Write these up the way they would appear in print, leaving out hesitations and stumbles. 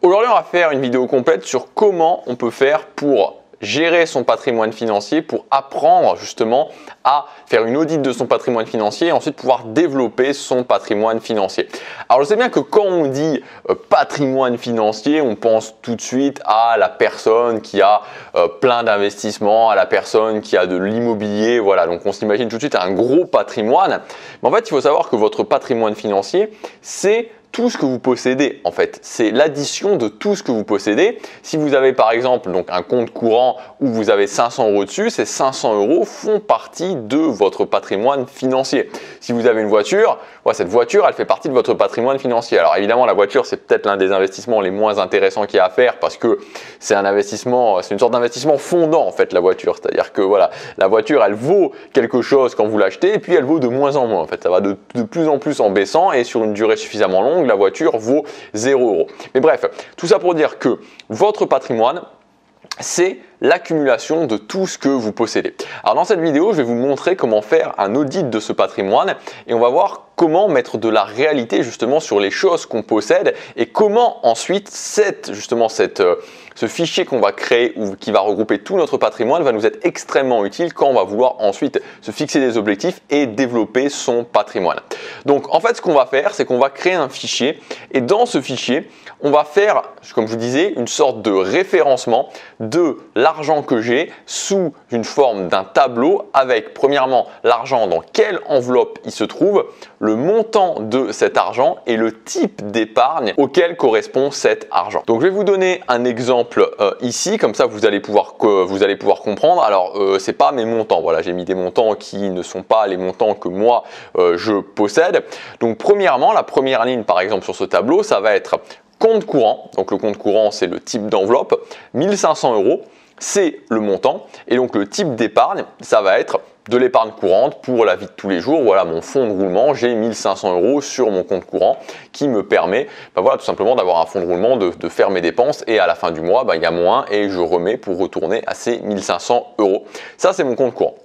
Aujourd'hui, on va faire une vidéo complète sur comment on peut faire pour gérer son patrimoine financier, pour apprendre justement à faire une audit de son patrimoine financier et ensuite pouvoir développer son patrimoine financier. Alors je sais bien que quand on dit patrimoine financier, on pense tout de suite à la personne qui a plein d'investissements, à la personne qui a de l'immobilier, voilà, donc on s'imagine tout de suite un gros patrimoine. Mais en fait, il faut savoir que votre patrimoine financier, c'est tout ce que vous possédez en fait, c'est l'addition de tout ce que vous possédez. Si vous avez par exemple donc un compte courant où vous avez 500 € dessus, ces 500 € font partie de votre patrimoine financier. Si vous avez une voiture, cette voiture elle fait partie de votre patrimoine financier. Alors évidemment la voiture c'est peut-être l'un des investissements les moins intéressants qu'il y a à faire parce que c'est un investissement, c'est une sorte d'investissement fondant en fait la voiture. C'est-à-dire que voilà, la voiture elle vaut quelque chose quand vous l'achetez et puis elle vaut de moins en moins en fait. Ça va de plus en plus en baissant et sur une durée suffisamment longue, la voiture vaut 0 €. Mais bref, tout ça pour dire que votre patrimoine, c'est l'accumulation de tout ce que vous possédez. Alors dans cette vidéo, je vais vous montrer comment faire un audit de ce patrimoine et on va voir comment mettre de la réalité justement sur les choses qu'on possède et comment ensuite ce fichier qu'on va créer ou qui va regrouper tout notre patrimoine va nous être extrêmement utile quand on va vouloir ensuite se fixer des objectifs et développer son patrimoine. Donc en fait ce qu'on va faire, c'est qu'on va créer un fichier et dans ce fichier, on va faire, comme je vous disais, une sorte de référencement de l'argent que j'ai sous une forme d'un tableau avec premièrement l'argent dans quelle enveloppe il se trouve, le montant de cet argent et le type d'épargne auquel correspond cet argent. Donc je vais vous donner un exemple ici, comme ça vous allez pouvoir comprendre. Alors c'est pas mes montants, voilà, j'ai mis des montants qui ne sont pas les montants que moi je possède. Donc premièrement, la première ligne par exemple sur ce tableau, ça va être compte courant. Donc le compte courant c'est le type d'enveloppe, 1500 €. C'est le montant et donc le type d'épargne, ça va être de l'épargne courante pour la vie de tous les jours. Voilà mon fonds de roulement, j'ai 1500 € sur mon compte courant qui me permet voilà, tout simplement d'avoir un fonds de roulement, de faire mes dépenses et à la fin du mois, il y a moins et je remets pour retourner à ces 1500 €. Ça, c'est mon compte courant.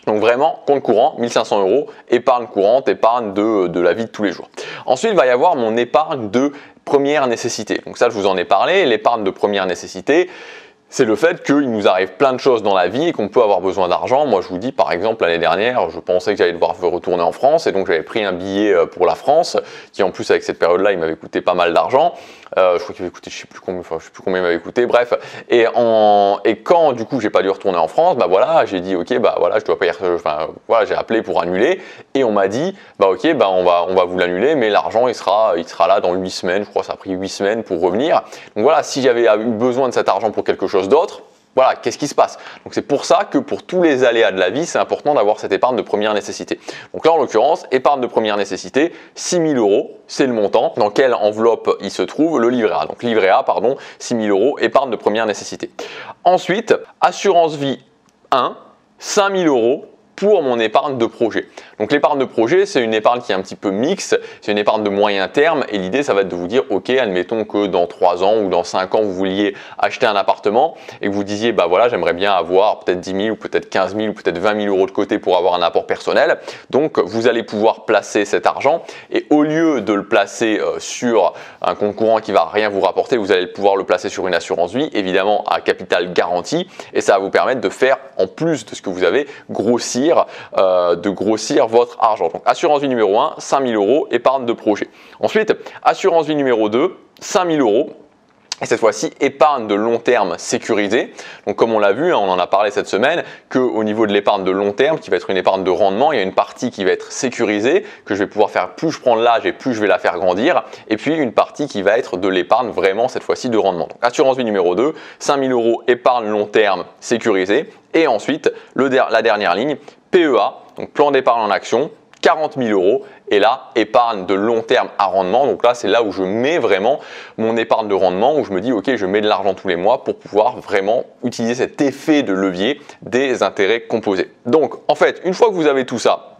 Donc vraiment, compte courant, 1500 €, épargne courante, épargne de la vie de tous les jours. Ensuite, il va y avoir mon épargne de première nécessité. Donc ça, je vous en ai parlé, l'épargne de première nécessité. C'est le fait qu'il nous arrive plein de choses dans la vie et qu'on peut avoir besoin d'argent. Moi, je vous dis, par exemple, l'année dernière, je pensais que j'allais devoir retourner en France et donc j'avais pris un billet pour la France qui, en plus, avec cette période-là, il m'avait coûté pas mal d'argent. Je crois qu'il m'avait coûté, je sais plus combien il m'avait coûté, bref. Et quand, du coup, j'ai pas dû retourner en France, voilà, j'ai dit, ok, voilà, je dois payer, voilà, j'ai appelé pour annuler et on m'a dit, ok, on va vous l'annuler, mais l'argent, il sera là dans 8 semaines. Je crois que ça a pris 8 semaines pour revenir. Donc voilà, si j'avais eu besoin de cet argent pour quelque chose d'autre, voilà, qu'est-ce qui se passe? Donc c'est pour ça que pour tous les aléas de la vie, c'est important d'avoir cette épargne de première nécessité. Donc là, en l'occurrence, épargne de première nécessité, 6 000 €, c'est le montant. Dans quelle enveloppe il se trouve? Le livret A. Donc livret A, pardon, 6 000 €, épargne de première nécessité. Ensuite, assurance vie 1, 5 000 € pour mon épargne de projet. Donc l'épargne de projet, c'est une épargne qui est un petit peu mixte, c'est une épargne de moyen terme et l'idée ça va être de vous dire ok, admettons que dans 3 ans ou dans 5 ans vous vouliez acheter un appartement et que vous disiez voilà, j'aimerais bien avoir peut-être 10 000 ou peut-être 15 000 ou peut-être 20 000 € de côté pour avoir un apport personnel. Donc vous allez pouvoir placer cet argent et au lieu de le placer sur un compte courant qui va rien vous rapporter, vous allez pouvoir le placer sur une assurance vie, évidemment à capital garanti, et ça va vous permettre de faire en plus de ce que vous avez grossir votre argent. Donc assurance vie numéro 1, 5 000 €, épargne de projet. Ensuite, assurance vie numéro 2, 5 000 €. Et cette fois-ci, épargne de long terme sécurisée. Donc comme on l'a vu, on en a parlé cette semaine, qu'au niveau de l'épargne de long terme, qui va être une épargne de rendement, il y a une partie qui va être sécurisée, que je vais pouvoir faire plus je prends de l'âge et plus je vais la faire grandir. Et puis une partie qui va être de l'épargne vraiment cette fois-ci de rendement. Donc assurance vie numéro 2, 5 000 € épargne long terme sécurisée. Et ensuite, la dernière ligne, PEA, donc plan d'épargne en action, 40 000 € et là, épargne de long terme à rendement. Donc là, c'est là où je mets vraiment mon épargne de rendement, où je me dis, ok, je mets de l'argent tous les mois pour pouvoir vraiment utiliser cet effet de levier des intérêts composés. Donc, en fait, une fois que vous avez tout ça,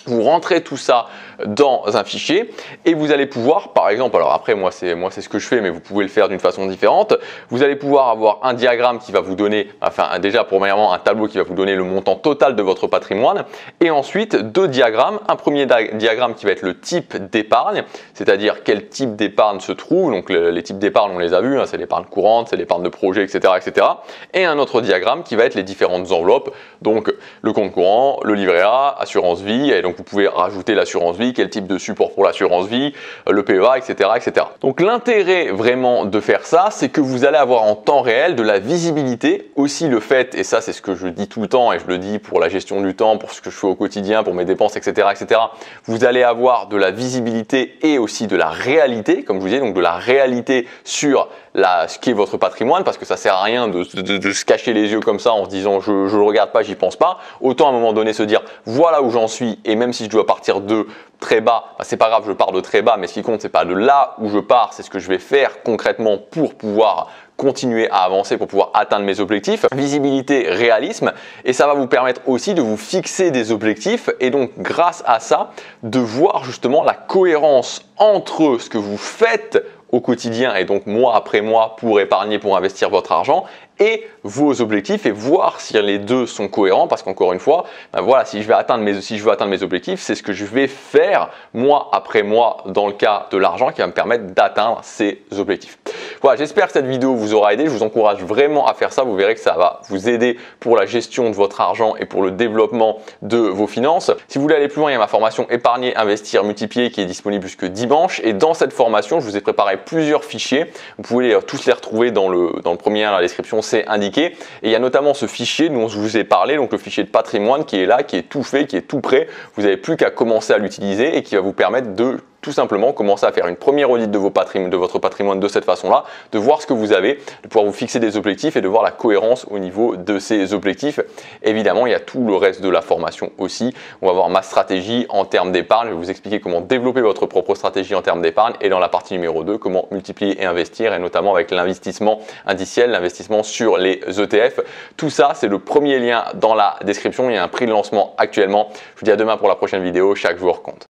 Vous rentrez tout ça dans un fichier et vous allez pouvoir, par exemple, alors après moi c'est ce que je fais, mais vous pouvez le faire d'une façon différente. Vous allez pouvoir avoir un diagramme qui va vous donner, enfin déjà premièrement un tableau qui va vous donner le montant total de votre patrimoine, et ensuite deux diagrammes. Un premier diagramme qui va être le type d'épargne, c'est-à-dire quel type d'épargne se trouve. Donc les types d'épargne on les a vus, hein, c'est l'épargne courante, c'est l'épargne de projet, etc., etc. Et un autre diagramme qui va être les différentes enveloppes, donc le compte courant, le livret A, assurance vie, et donc vous pouvez rajouter l'assurance vie, quel type de support pour l'assurance vie, le PEA, etc., etc. Donc l'intérêt vraiment de faire ça, c'est que vous allez avoir en temps réel de la visibilité. Aussi le fait, et ça c'est ce que je dis tout le temps, et je le dis pour la gestion du temps, pour ce que je fais au quotidien, pour mes dépenses, etc., etc., vous allez avoir de la visibilité et aussi de la réalité, comme je vous disais, donc de la réalité sur ce qui est votre patrimoine, parce que ça sert à rien de se cacher les yeux comme ça en se disant je le regarde pas, j'y pense pas. Autant à un moment donné se dire voilà où j'en suis, et même si je dois partir de très bas, c'est pas grave, je pars de très bas, mais ce qui compte c'est pas de là où je pars, c'est ce que je vais faire concrètement pour pouvoir continuer à avancer, pour pouvoir atteindre mes objectifs. Visibilité, réalisme, et ça va vous permettre aussi de vous fixer des objectifs, et donc grâce à ça de voir justement la cohérence entre ce que vous faites au quotidien et donc mois après mois pour épargner, pour investir votre argent, et vos objectifs, et voir si les deux sont cohérents, parce qu'encore une fois, voilà, si je veux atteindre mes objectifs, c'est ce que je vais faire mois après mois dans le cas de l'argent qui va me permettre d'atteindre ces objectifs. Voilà, j'espère que cette vidéo vous aura aidé. Je vous encourage vraiment à faire ça. Vous verrez que ça va vous aider pour la gestion de votre argent et pour le développement de vos finances. Si vous voulez aller plus loin, il y a ma formation Épargner, Investir, Multiplier qui est disponible jusque dimanche. Et dans cette formation, je vous ai préparé plusieurs fichiers. Vous pouvez tous les retrouver dans le premier lien, dans la description, c'est indiqué. Et il y a notamment ce fichier dont je vous ai parlé, donc le fichier de patrimoine qui est là, qui est tout fait, qui est tout prêt. Vous n'avez plus qu'à commencer à l'utiliser et qui va vous permettre de tout simplement commencer à faire une première audit de votre patrimoine de cette façon-là, de voir ce que vous avez, de pouvoir vous fixer des objectifs et de voir la cohérence au niveau de ces objectifs. Évidemment, il y a tout le reste de la formation aussi. On va voir ma stratégie en termes d'épargne. Je vais vous expliquer comment développer votre propre stratégie en termes d'épargne, et dans la partie numéro 2, comment multiplier et investir, et notamment avec l'investissement indiciel, l'investissement sur les ETF. Tout ça, c'est le premier lien dans la description. Il y a un prix de lancement actuellement. Je vous dis à demain pour la prochaine vidéo. Chaque jour compte.